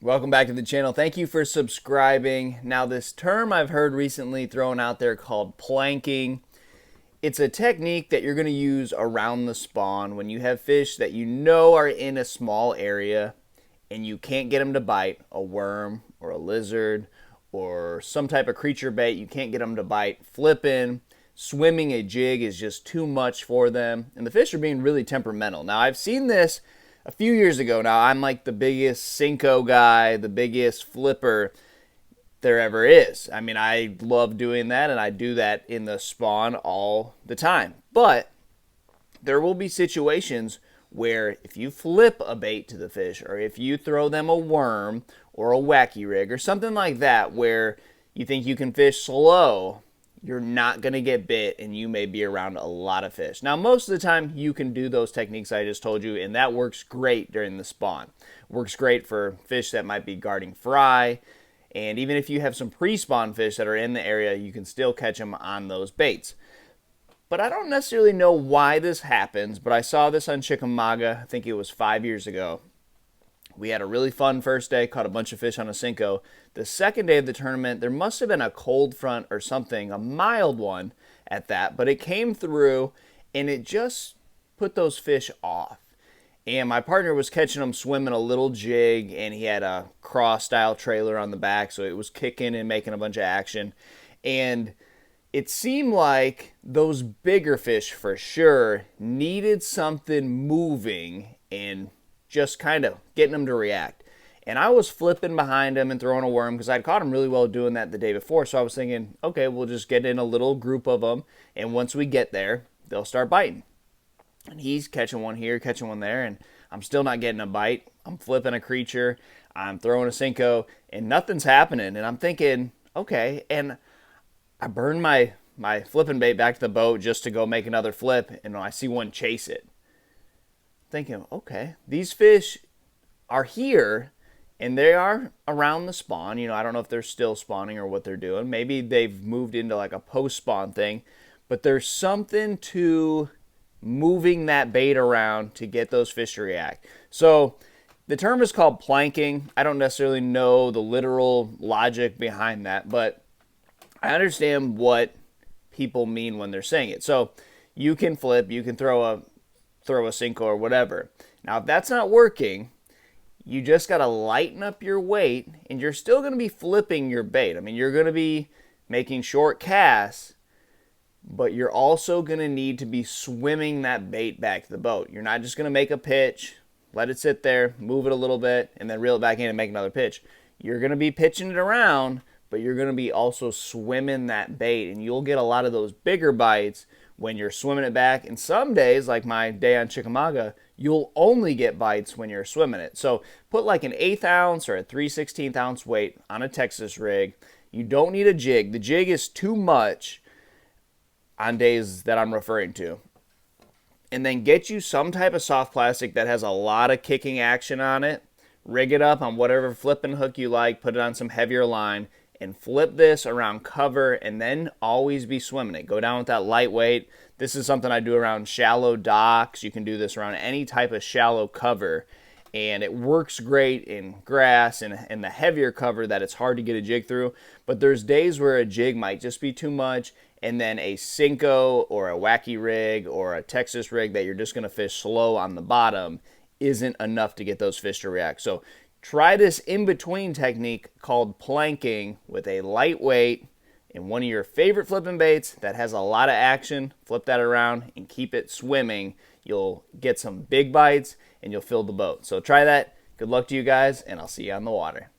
Welcome back to the channel. Thank you for subscribing. Now, this term I've heard recently thrown out there called planking. It's a technique that you're going to use around the spawn when you have fish that you know are in a small area and you can't get them to bite, a worm or a lizard or some type of creature bait. You can't get them to bite. Flipping, swimming a jig is just too much for them, and the fish are being really temperamental. Now, I've seen this a few years ago. Now, I'm like the biggest Senko guy, the biggest flipper there ever is. I mean, I love doing that, and I do that in the spawn all the time. But there will be situations where if you flip a bait to the fish, or if you throw them a worm or a wacky rig or something like that, where you think you can fish slow, you're not going to get bit and you may be around a lot of fish. Now, most of the time you can do those techniques I just told you, and that works great during the spawn. Works great for fish that might be guarding fry, and even if you have some pre-spawn fish that are in the area, you can still catch them on those baits. But I don't necessarily know why this happens, but I saw this on Chickamauga, I think it was 5 years ago. We had a really fun first day, caught a bunch of fish on a Senko. The second day of the tournament, there must have been a cold front or something, a mild one at that, but it came through and it just put those fish off. And my partner was catching them swimming a little jig, and he had a cross style trailer on the back, so it was kicking and making a bunch of action. And it seemed like those bigger fish for sure needed something moving and just kind of getting them to react. And I was flipping behind him and throwing a worm because I'd caught him really well doing that the day before. So I was thinking, okay, we'll just get in a little group of them, and once we get there, they'll start biting. And he's catching one here, catching one there, and I'm still not getting a bite. I'm flipping a creature, I'm throwing a Senko, and nothing's happening. And I'm thinking, okay, and I burned my flipping bait back to the boat just to go make another flip, and I see one chase it. Thinking, okay, these fish are here and they are around the spawn. I don't know if they're still spawning or what they're doing. Maybe they've moved into like a post spawn thing, but there's something to moving that bait around to get those fish to react. So the term is called planking. I don't necessarily know the literal logic behind that, but I understand what people mean when they're saying it. So you can flip, you can throw a Senko or whatever. Now, if that's not working, you just got to lighten up your weight, and you're still going to be flipping your bait. I mean, you're going to be making short casts, but you're also going to need to be swimming that bait back to the boat. You're not just going to make a pitch, let it sit there, move it a little bit, and then reel it back in and make another pitch. You're going to be pitching it around, but you're going to be also swimming that bait, and you'll get a lot of those bigger bites when you're swimming it back. And some days, like my day on Chickamauga, you'll only get bites when you're swimming it. So put like an 1/8 ounce or a 3/16 ounce weight on a Texas rig. You don't need a jig. The jig is too much on days that I'm referring to. And then get you some type of soft plastic that has a lot of kicking action on it. Rig it up on whatever flipping hook you like. Put it on some heavier line and flip this around cover, and then always be swimming it. Go down with that lightweight. This is something I do around shallow docks. You can do this around any type of shallow cover, and it works great in grass and the heavier cover that it's hard to get a jig through. But there's days where a jig might just be too much, and then a Senko or a wacky rig or a Texas rig that you're just going to fish slow on the bottom isn't enough to get those fish to react. So try this in-between technique called planking with a lightweight and one of your favorite flipping baits that has a lot of action. Flip that around and keep it swimming. You'll get some big bites and you'll fill the boat. So try that. Good luck to you guys, and I'll see you on the water.